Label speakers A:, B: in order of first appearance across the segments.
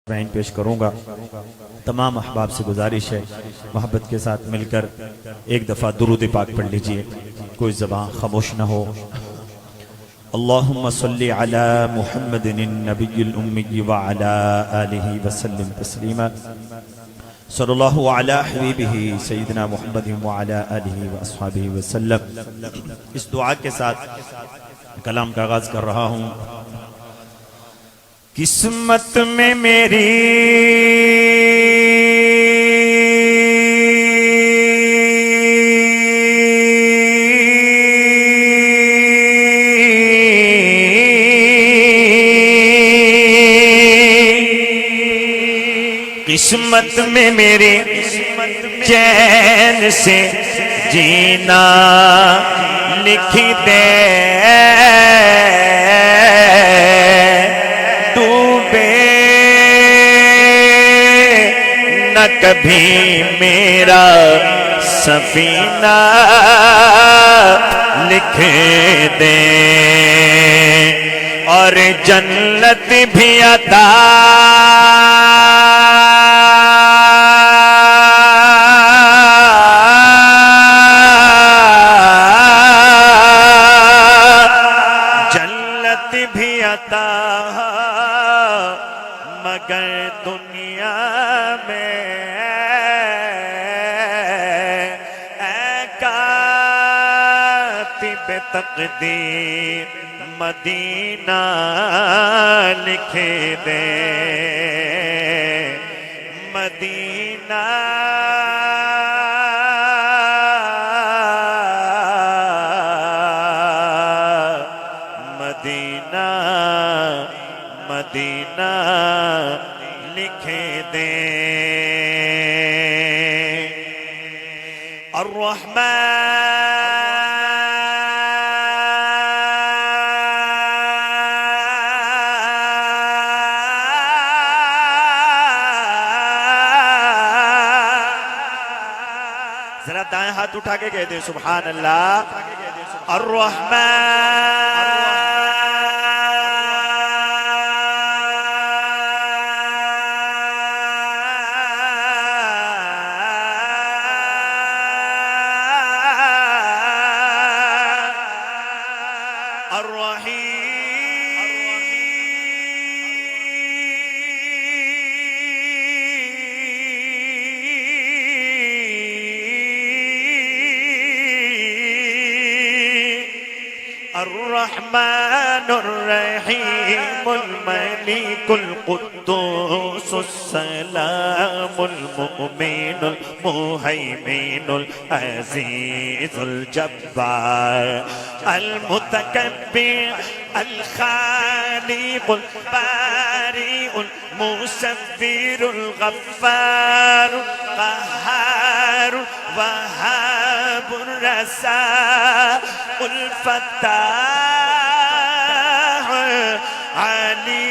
A: میں پیش کروں گا۔ تمام احباب سے گزارش ہے محبت کے ساتھ مل کر ایک دفعہ درود پاک پڑھ لیجئے، کوئی زبان خاموش نہ ہو۔ اللہم صلی علی محمد النبی الامی وعلی آلہ وسلم تسلیما۔ صلی اللہ علی حبیبہ سیدنا محمد وعلی آلہ واصحابہ وسلم۔ اس دعا کے ساتھ کلام کا آغاز کر رہا ہوں۔ قسمت میں میری قسمت میں میرے چین سے جینا لکھ دے، نہ کبھی میرا سفینہ لکھ دے، اور جنت بھی عطا جنت بھی عطا مگر دنیا میں تقدیر مدینہ لکھ دے، مدینہ مدینہ مدینہ لکھ دے۔ الرحمن ذرا دائیں ہاتھ اٹھا کے کہہ دیں سبحان اللہ۔ الرحمن الرحیم الرحمن الرحیم الملک القدوس السلام المؤمن المہیمن العزیز الجبار المتکبر الخالق البارئ المصور الغفار القہار الوہاب الرزاق الفتاح علی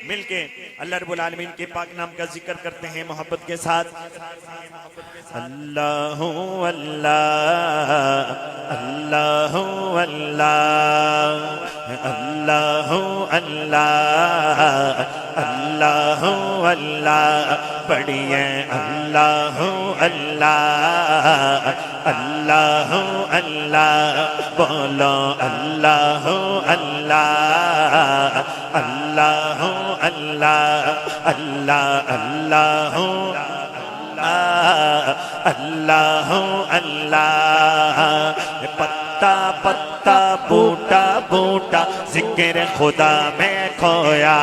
A: مل کے اللہ رب العالمین کے پاک نام کا ذکر کرتے ہیں محبت کے ساتھ۔ اللہ اللہ اللہ اللہ اللہ اللہ اللہ پڑھیے اللہ اللہ اللہ اللہ بولو اللہ اللہ اللہ اللہ اللہ اللہ اللہ اللہ پتا پتا بوٹا بوٹا ذکر خدا میں کھویا،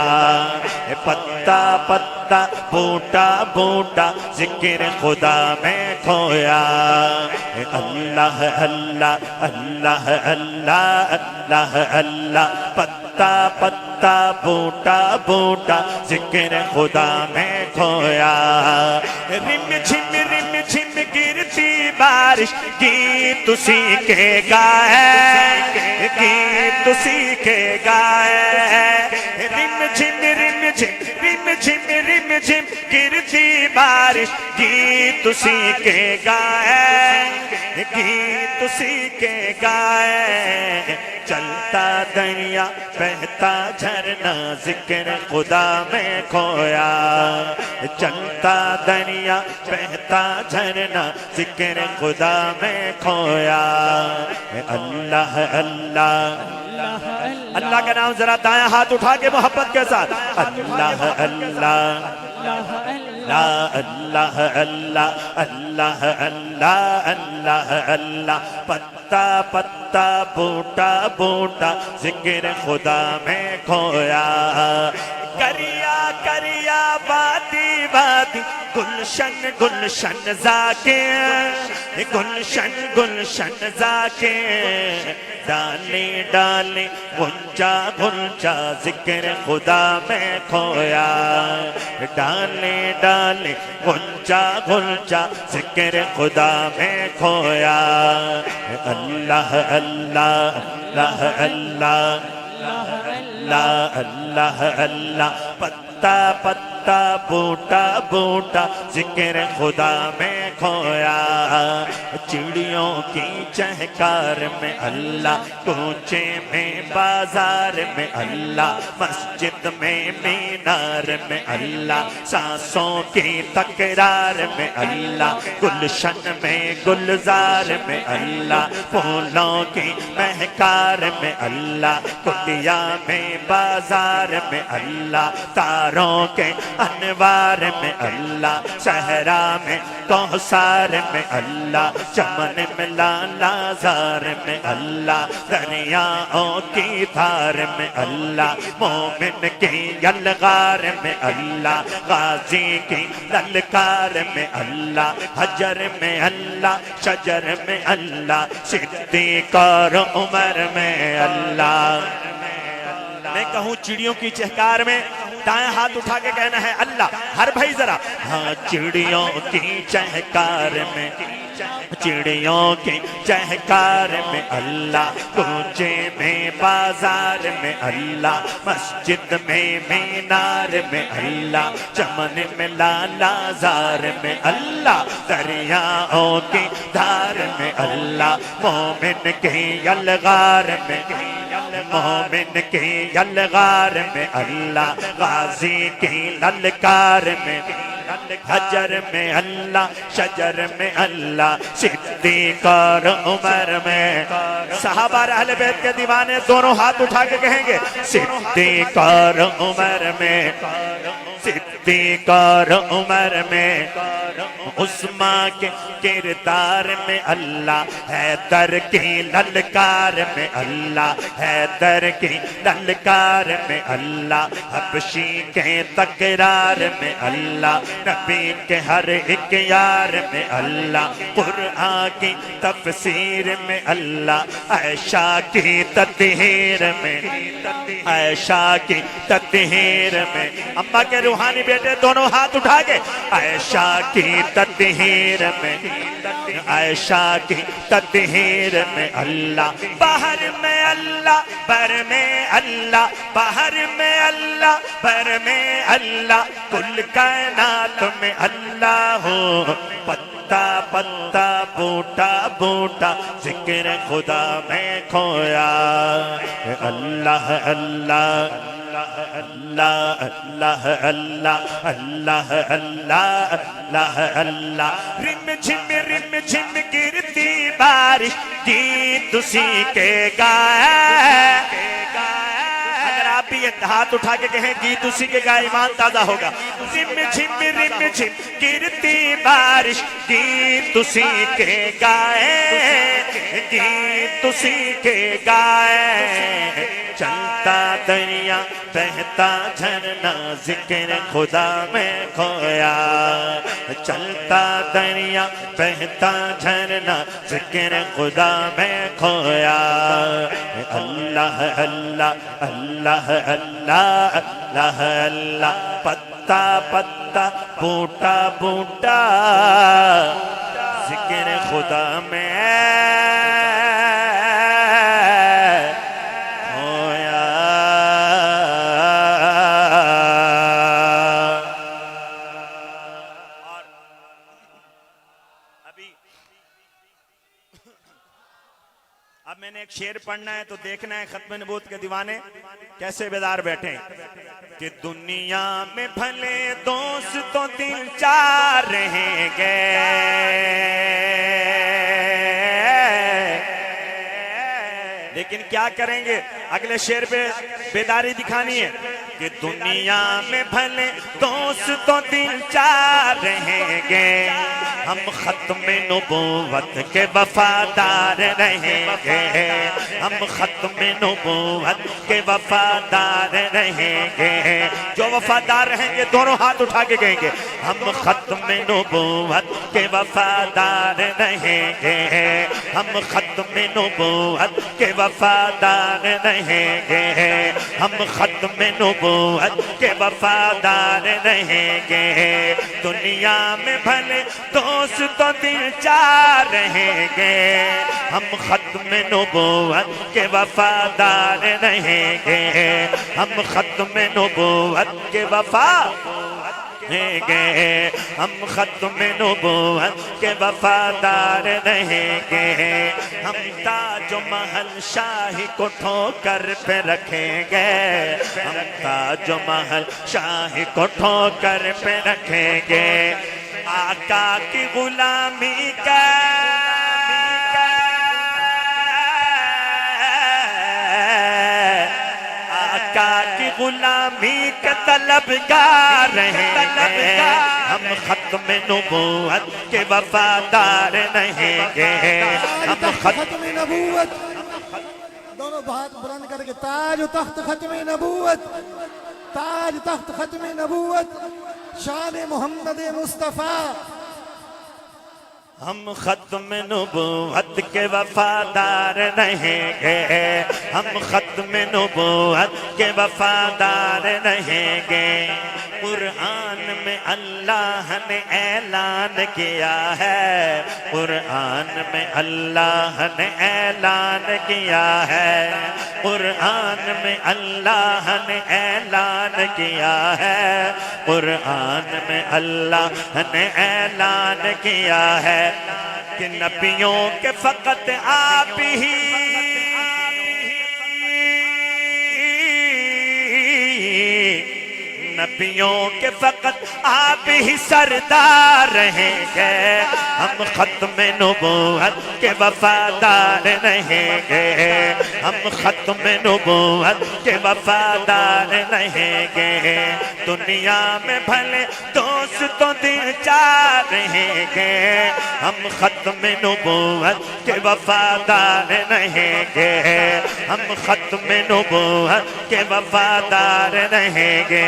A: پتا پتا بوٹا بوٹا ذکر خدا میں کھویا، اللہ اللہ اللہ اللہ اللہ اللہ پتا پتا بوٹا بوٹا ذکر خدا میں کھویا، رم جھم گرتی بارش گیت سیکھے گا ہے، گیت سیکھے گا ہے، رم جھم جھم گرتی بارش گیت اسی کے گائے گیت اسی کے گائے چلتا دریا بہتا جھرنا ذکر خدا میں کھویا چلتا دریا بہتا جھرنا ذکر خدا میں کھویا اللہ اللہ اللہ کا نام ذرا دائیں ہاتھ اٹھا کے محبت کے ساتھ اللہ اللہ اللہ اللہ اللہ اللہ اللہ اللہ اللہ پتا پتا بوٹا بوٹا ذکر خدا میں کھویا کریا کریا وادی وادی گلشن گلشن ذاکر گلشن گلشن ذاکر ڈالے ڈالے گنجا گنجا ذکر خدا میں کھویا ڈالے ڈالے گنجا گنجا ذکر خدا میں کھویا اللہ اللہ اللہ اللہ اللہ اللہ اللہ پتا پتا بوٹا بوٹا ذکر خدا میں کھویا چڑیوں کی چہکار میں اللہ کوچے میں بازار میں اللہ مسجد میں مینار میں اللہ سانسوں کی تکرار میں اللہ گلشن میں گلزار میں اللہ پھولوں کی مہکار میں اللہ کٹیا میں بازار میں اللہ تاروں کے انوار میں اللہ صحرا میں کوثر میں اللہ چمن میں لالا زار میں اللہ دریاؤں کی دھار میں اللہ مومن کی یلغار میں اللہ غازی کی للکار میں اللہ حجر میں اللہ شجر میں اللہ صدیق اور عمر میں اللہ میں کہوں چڑیوں کی چہکار میں دائیں ہاتھ اٹھا کے کہنا ہے اللہ ہر بھائی ذرا ہاں چڑیوں کی چہکار میں چڑیوں کی چہکار میں اللہ کوچے میں بازار میں اللہ مسجد میں مینار میں اللہ چمن میں لالا زار میں اللہ دریاؤں کی دھار میں اللہ مومن کی یلغار میں مومن کی یلغار میں اللہ غازی کی للکار میں حجر میں اللہ شجر میں اللہ صدیق اور عمر میں صحابہ اہل بیت کے دیوانے دونوں ہاتھ اٹھا کے کہیں گے صدیق اور عمر میں صدیق اور عمر میں عثمان کے کردار میں اللہ حیدر کی للکار میں اللہ حیدر کی للکار میں اللہ حبشی کے تکرار میں اللہ نبی کے ہر ایک یار میں اللہ قرآن کی تفسیر میں اللہ عائشہ کی تطہیر میں عائشہ کی تطہیر میں اماں کے روحانی بیٹے دونوں ہاتھ اٹھا کے عائشہ کی تطہیر میں عائشہ کی تطہیر میں اللہ باہر میں اللہ بر میں اللہ باہر میں اللہ بر میں اللہ کل کائنات میں اللہ ہو پتا پتا بوٹا بوٹا ذکر خدا میں کھویا اللہ اللہ اللہ اللہ اللہ اللہ اللہ اللہ اللہ رم جھم گرتی بارش گیت اسی کے گائے اگر آپ بھی ہاتھ اٹھا کے کہیں گیت اسی کے گائے ایمان تازہ ہوگا رم جھم گرتی بارش گیت اسی کے گائے گیت اسی کے گائے چلتا دریا بہتا جھرنا ذکر خدا میں کھویا چلتا دریا بہتا جھرنا ذکر خدا میں کھویا اللہ اللہ اللہ اللہ اللہ اللہ پتا پتا بوٹا بوٹا ذکر خدا میں اب میں نے ایک شعر پڑھنا ہے تو دیکھنا ہے ختم نبوت کے دیوانے کیسے بیدار بیٹھے کہ دنیا میں بھلے دوست تو دل چار رہیں گے لیکن کیا کریں گے اگلے شعر پہ بیداری دکھانی ہے کہ دنیا میں بھلے دوست تو دل چار رہیں گے ہم ختم نبوت کے وفادار رہیں گے ہم ختم نبوت کے وفادار رہیں گے جو وفادار رہیں گے دونوں ہاتھ اٹھا کے کہیں گے ہم ختم نبوت کے وفادار رہیں گے ہم ختم نبوت کے وفادار رہیں گے ہم ختم نبوت کے وفادار رہیں گے دنیا میں بھلے دوست تو دل چار رہیں گے ہم ختم نبوت کے وفادار رہیں گے ہم ختم نبوت کے رہیں گے ہم ختم نبوت کے وفادار رہیں گے ہم تاج و محل شاہی کو ٹھوکر پہ رکھیں گے ہم تاج و محل شاہی کو ٹھوکر پہ رکھیں گے آقا کی غلامی کا آقا کی غلامی کا طلبگار رہیں گے ہم ختم نبوت کے وفادار رہیں گے ہم
B: ختم نبوت دونوں ہاتھ بلند کر کے تاج و تخت ختم نبوت تاج تخت ختم نبوت شان محمد مصطفیٰ
A: ہم ختم نبوت کے وفادار رہیں گے ہم ختم نبوت کے وفادار رہیں گے قرآن میں اللہ نے اعلان کیا ہے قرآن میں اللہ نے اعلان کیا ہے قرآن میں اللہ نے اعلان کیا ہے قرآن میں اللہ نے اعلان کیا ہے کہ نبیوں کے فقط آپ ہی نبیوں کے فقط آپ ہی سردار رہیں گے ہم ختم نبوت کے وفادار رہیں گے ہم ختم نبوت کے وفادار رہیں گے دنیا میں بھلے دوست تو دل چار رہیں گے ہم ختم نبوت کے وفادار رہیں گے ہم ختم نبوت کے وفادار رہیں گے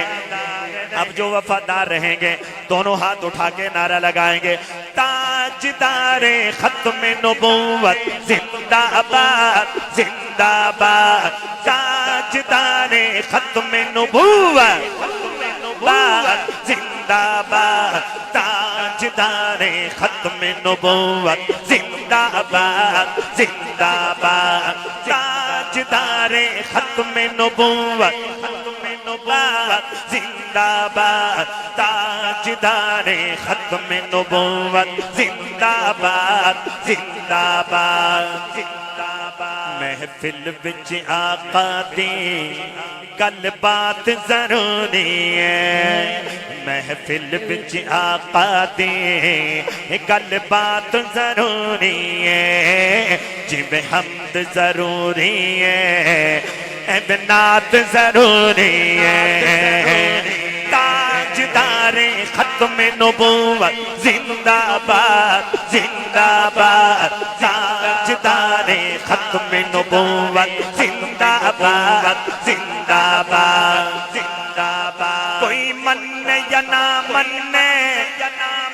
A: اب جو وفادار رہیں گے دونوں ہاتھ اٹھا کے نعرہ لگائیں گے تاجدار ختم نبوت زندہ باد زندہ باد تاجدار ختم نبوت زندہ باد تاجدار ختم نبوت زندہ باد زندہ باد تاجدار ختم نبوت زندہ باد تاجدار ختم نبوت زندہ باد زندہ باد محفل وچ آقا دی گل بات ضروری ہے محفل وچ آقا دی گل بات ضروری ہے جویں حمد ضروری ہے نعت ضروری ہے تاجدار ختم نبوت زندہ باد زندہ باد تاجدار ختم نبوت زندہ باد زندہ باد زندہ باد کوئی من یا نہ من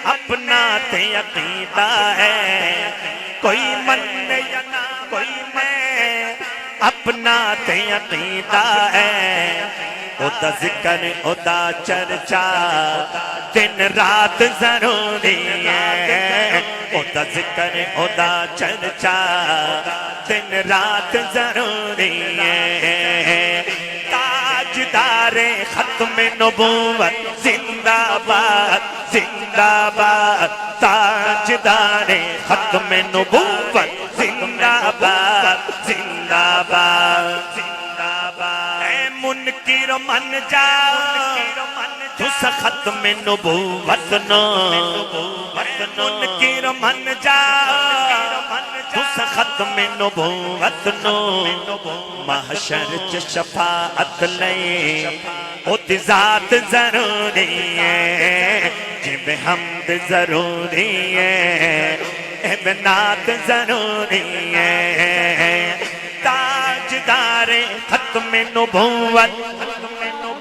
A: اپنا تے عقیدہ ہے کوئی من یا نہ کوئی میں اپنا تے عقیدہ ہے اودا ذکر اودا چرچا دن رات ضروری ہے اودا ذکر اودا چرچا دن رات ضروری ہے تاجدار ختم نبوت زندہ باد زندہ باد تاجدار ختم نبوت زندہ باد من جا تس ختم نبوت نو منکر من جا تس ختم نبوت نو محشر چ شفاعت لے او تی ذات ضروری ہے جب حمد ضروری ہے ابنات ضروری ہے تاجدار ختم نبوت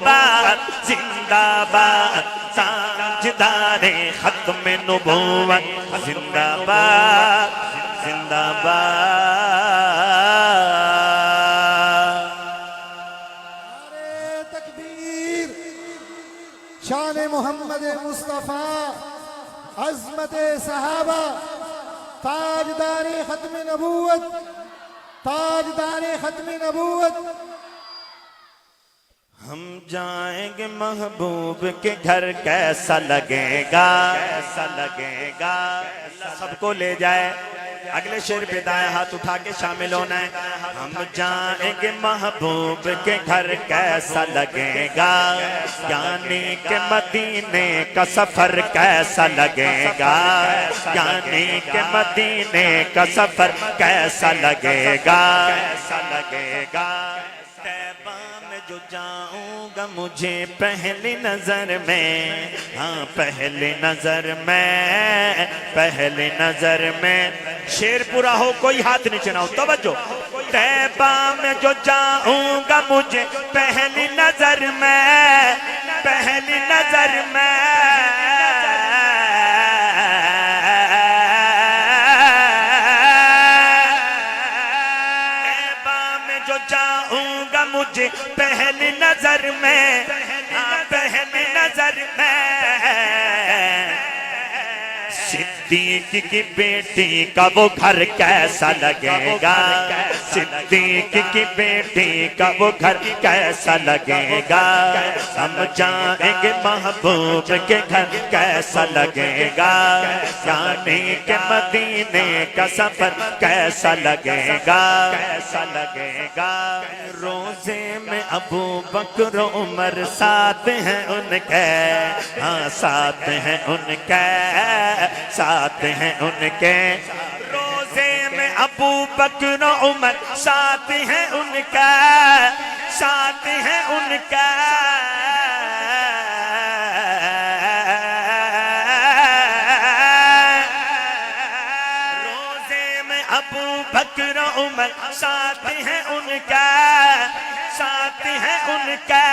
A: باد زندہ باد تاجدار ختم نبوت زندہ باد زندہ باد
B: نعرے تکبیر شان محمد مصطفیٰ عظمت صحابہ تاجدار ختم نبوت تاجدار ختم نبوت
A: ہم جائیں گے محبوب کے گھر کیسا لگے گا کیسا لگے گا سب کو لے جائے اگلے شعر پہ دائیں ہاتھ اٹھا کے شامل ہونا ہے ہم جائیں گے محبوب کے گھر کیسا لگے گا یعنی کہ مدینے کا سفر کیسا لگے گا یعنی کہ مدینے کا سفر کیسا لگے گا کیسا لگے گا جو جاؤں گا مجھے پہلی نظر میں ہاں پہلی نظر میں شعر پورا ہو کوئی ہاتھ نیچے نہ ہو توجہ طیبہ میں جو جاؤں گا مجھے پہلی نظر میں پہلی نظر میں مجھے پہلی نظر میں پہلی نظر میں صدیق کی بیٹی کا وہ گھر کیسا لگے گا صدیق کی بیٹی کا وہ گھر کیسا لگے گا ہم جائیں گے محبوب کے گھر کیسا لگے گا یعنی کہ مدینے کا سفر کیسا لگے گا کیسا لگے گا روزے میں ابو بکر و عمر ساتھ ہیں ان کے ہاں ساتھ ہیں ان کے ساتھ ہیں ان کے روزے میں ابو بکر و عمر ساتھ ہیں ان کا ساتھ ہیں ان کا روزے میں ابو بکر و عمر ساتھ ہیں ان کا ساتھ ہیں ان کا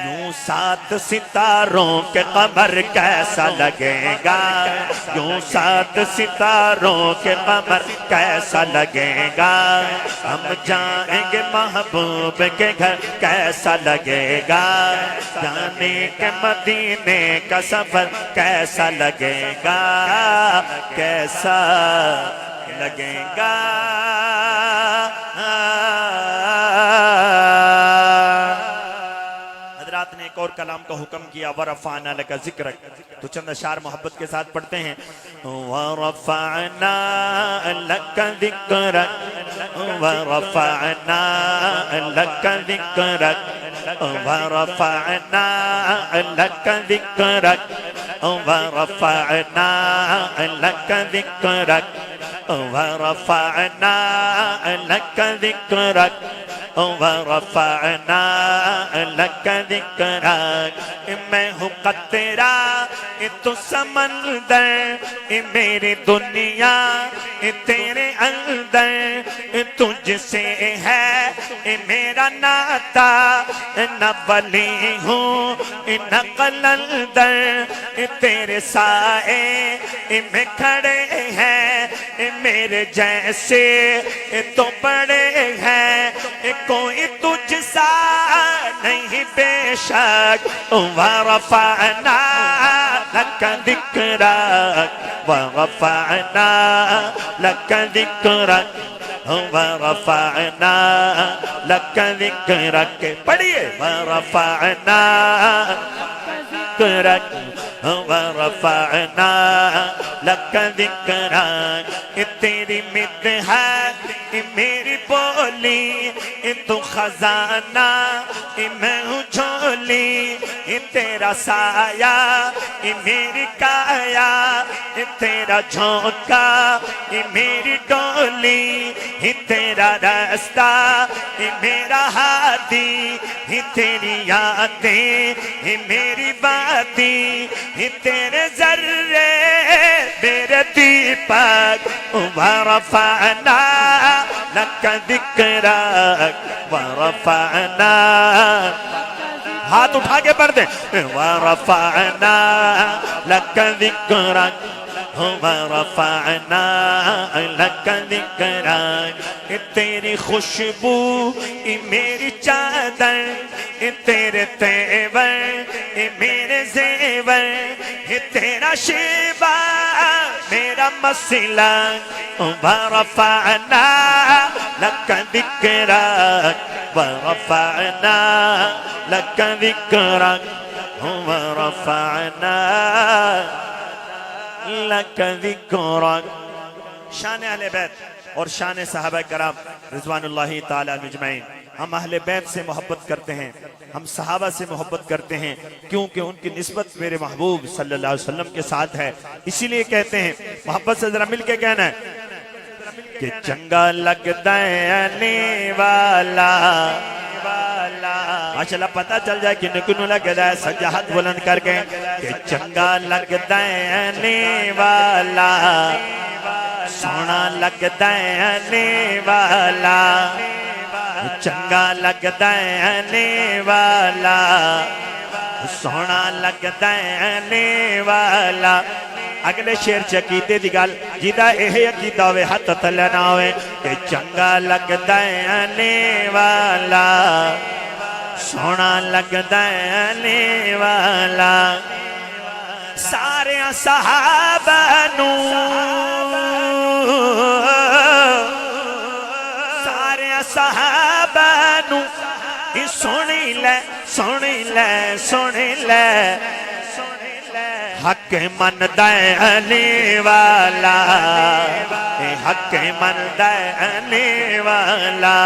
A: یوں سات ستاروں کے قمر کیسا لگے گا یوں سات ستاروں کے قمر کیسا لگے گا ہم جائیں گے محبوب کے گھر کیسا لگے گا جانے کے مدینے کا سفر کیسا لگے گا کیسا لگے گا حضرات نے ایک اور کلام کا حکم کیا وَرَفَعْنَا لَكَ ذِكْرَكَ تو چند اشعار محبت کے ساتھ پڑھتے ہیں وَرَفَعْنَا لَكَ ذِكْرَكَ وَرَفَعْنَا لَكَ ذِكْرَكَ وَرَفَعْنَا لَكَ ذِكْرَكَ وَرَفَعْنَا لَكَ ذِكْرَكَ وَرَفَعْنَا لَكَ ذِكْرَكَ وَرَفَعْنَا لَكَ ذِكْرَكَ میں ہوں قطرہ تو سمندر میری دنیا تیرے اندر تجھ سے ہے میرا ناتا نہ ولی ہوں نہ قلندر تیرے سائے میں کھڑے ہیں میرے جیسے تو بڑے ہیں کوئی تجھ سا نہیں بے شک وَرَفَعْنَا لَكَ ذِكْرَكَ وَرَفَعْنَا لَكَ ذِكْرَكَ وَرَفَعْنَا لَكَ ذِكْرَكَ پڑھئے وَرَفَعْنَا ذِكْرَكَ ورفعنا لک ذکرک، تیری مدحت میری بولی، تو خزانہ میں ہوں جھولی، تیرا سایہ میری کایا، تیرا جھونکا میری ڈولی، تیرا راستہ میرا ہادی، تیری یادیں میری باتیں، تیرے ذرے میرے دیپک، ورفعنا لک ذکرک ورفعنا، ہاتھ اٹھا کے پڑھ دیں، ورفعنا لک ذکرک ورفعنا لک ذکرک، تیری خوشبو میری چادر، تیرے تیور میرے زیور، تیرا شیبہ میرا مسلک، ورفعنا لک ذکرک ورفعنا لک ذکرک ورفعنا لک ذکرک۔ شان اہل بیت اور شان صحابہ کرام رضوان اللہ تعالی اجمعین، ہم اہل بیت سے محبت کرتے ہیں، ہم صحابہ سے محبت کرتے ہیں، کیونکہ ان کی نسبت میرے محبوب صلی اللہ علیہ وسلم کے ساتھ ہے، اسی لیے کہتے ہیں، محبت سے ذرا مل کے کہنا ہے کہ چنگا لگتا ہے آنے والا، ماشاءاللہ پتہ چل جائے کہ نکنو لگتا ہے، سجا ہاتھ بلند کر کے کہ چنگا لگتا ہے آنے والا، سونا لگتا ہے آنے والا، چنگا لگتا ہے آنے والا، سونا لگتا ہے آنے والا۔ اگلے شیر چکیتے دی گل جیدہ اے عقیدہ ہوئے ہاتھ تھلے نہ ہوئے کہ چنگا لگتا ہے آنے والا، سونا لگتا ہے آنے والا، سارے صحابہ نو سارے صحابہ نو سنی لے سنی لے سنی لے، حق مندا ہے علی والا، حق مندا ہے علی والا،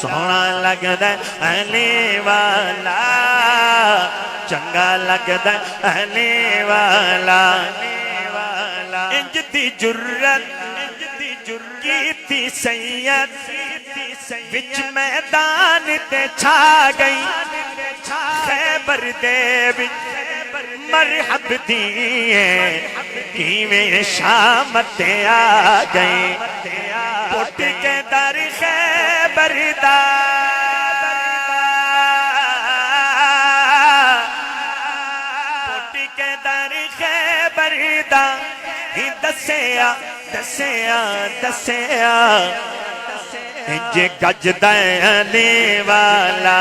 A: سونا لگدا ہے علی والا، چنگا لگدا ہے علی والا، انج دی جرت کیتی سید وچ میدان تے چھا گئی، خیبر دے وچ مرحب دیئے کیویں شام تے آ گئے، پٹ کے در خیبر دا پٹ کے در خیبر دا دسیا دسیا دسیا، انج گجدا ہے علی والا،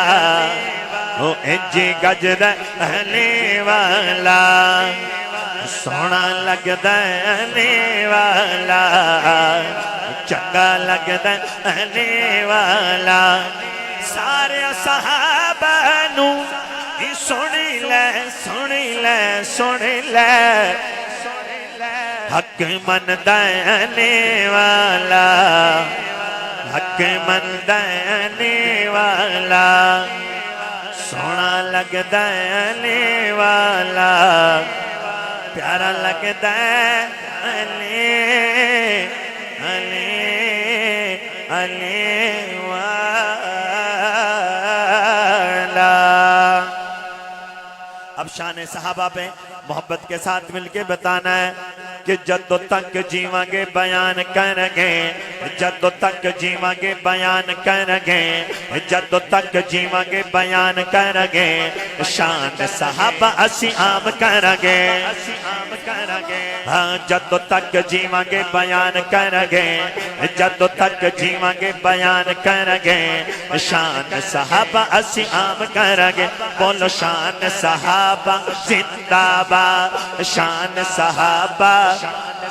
A: انج گجدا ہے علی والا، سونا لگدا ہے علی والا، چنگا لگدا ہے علی والا، سارے صحابہ نو سنی لے سنی لے سنی لے، حق مندا ہے علی والا، حق مندا ہے علی والا، سونا لگدا ہے علی والا، پیارا لگدا ہے علی علی علی والا۔ اب شان صحابہ پہ محبت کے ساتھ مل کے بتانا ہے کہ جدو تک جیواں گے بیان کر گے، جدو تک جیواں گے بیان کر گے، جدو تک جیواں گے بیان کر گے، شان صحابہ اسی عام کر گے، ہاں جدو تک جیواں گے بیان کر گے، جدو تک جیواں گے بیان کر گے، شان صحابہ اسی عام کر گے، بولو شان صحابہ زندہ باد، شان صحابہ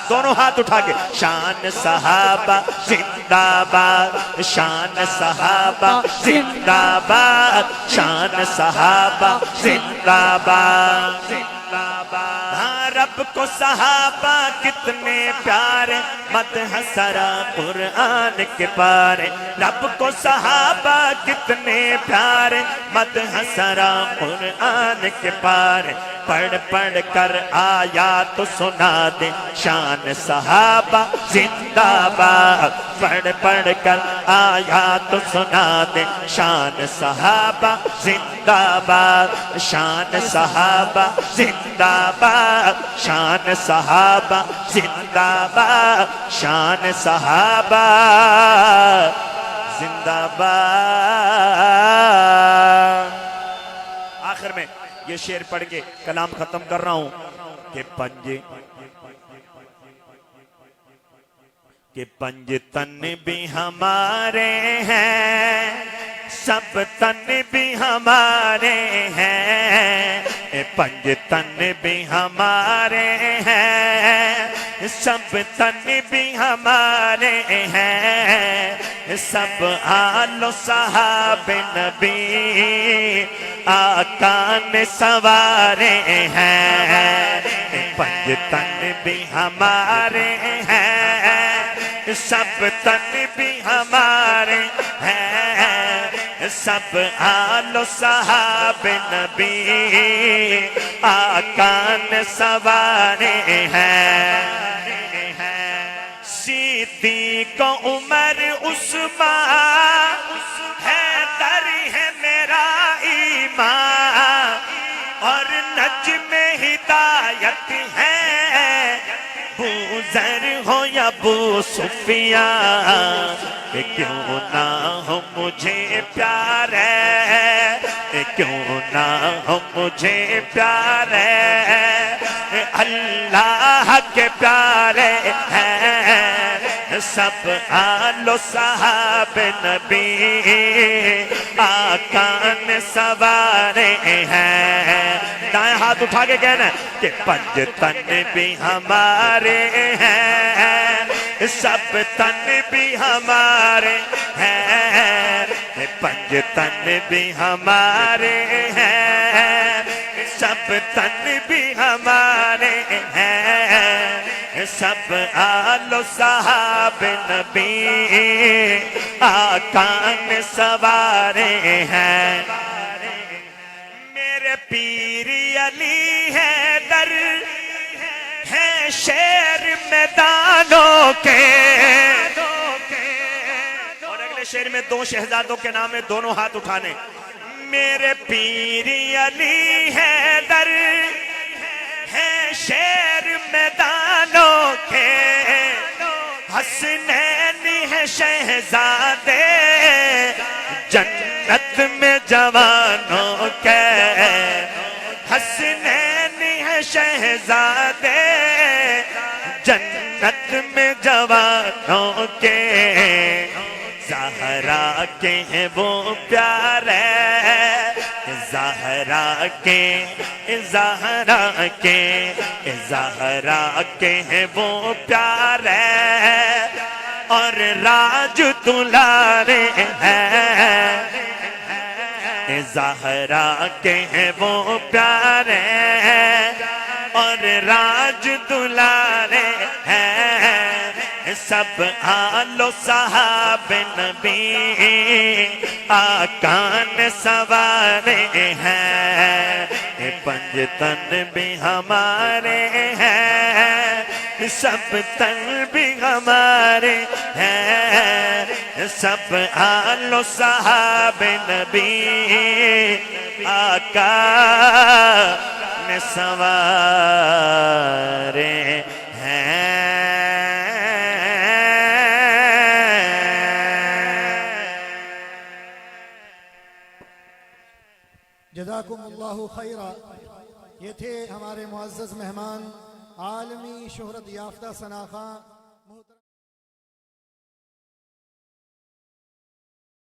A: دونوں ہاتھ اٹھا کے، شان صحابہ زندہ باد، شان صحابہ زندہ باد، شان صحابہ زندہ باد۔ ہاں رب کو صحابہ کتنے پیارے، مدح سرا قرآن کے پارے، رب کو صحابہ کتنے پیارے، مدح سرا قرآن کے پارے، پڑھ پڑھ کر آیات سنا دے شان صحابہ زندہ باد، پڑھ پڑھ کر آیات سنا دے شان صحابہ زندہ باد، شان صحابہ زندہ باد، شان صحابہ زندہ باد، شان صحابہ زندہ باد۔ آخر میں یہ شعر پڑھ کے کلام ختم کر رہا ہوں کہ پنج تن بھی ہمارے ہیں، سب تن بھی ہمارے ہیں، پنج تن بھی ہمارے ہیں، سب تن بھی ہمارے ہیں، سب آل و صحاب نبی آقا نے سوارے ہیں، پنج تن بھی ہمارے ہیں، سب تن بھی ہمارے ہیں، سب آل و صحاب نبی آقا نے سوارے ہیں، صدیق عمر عثمان حیدر ہے میرا ایمان، اور نجم ہدایت ہے بوذر ہو یا ابو سفیان، کیوں نہ ہو مجھے پیار ہے، کیوں نہ ہو مجھے پیار ہے، اللہ کے پیارے ہیں، سب آل و صحاب نبی آقا نے سوارے ہیں۔ دائیں ہاتھ اٹھا کے کہنا ہے کہ پنج تن بھی ہمارے ہیں، سب تن بھی ہمارے ہیں، پنج تن بھی ہمارے ہیں، سب تن بھی ہمارے ہیں، سب آل و صحاب نبی آقا نے سوارے ہیں۔ میرے پیر علی حیدر ہیں شیر میدانوں کے، اور اگلے شعر میں دو شہزادوں کے نام ہے، دونوں ہاتھ اٹھانے۔ میرے پیر علی حیدر ہیں شیر میدانوں کے، حسنین ہیں شہزادے جنت میں جوانوں کے، حسنین ہیں شہزادے جنت میں جوانوں کے، زہرا کے ہیں وہ پیارے، زہرا کے زہرا کے زہرا کے ہیں وہ پیارے، اور راج دلارے ہیں، زہرا کے ہیں وہ پیارے، اور راج دلارے ہیں، سب آل و صحاب نبی آقا نے سوارے ہیں، پنج تن بھی ہمارے ہیں، سب تن بھی ہمارے ہیں، سب آل و صحاب نبی آقا نے سوارے ہیں۔
B: جزاکم اللہ خیرہ۔ یہ تھے ہمارے معزز مہمان عالمی شہرت یافتہ ثنا خاں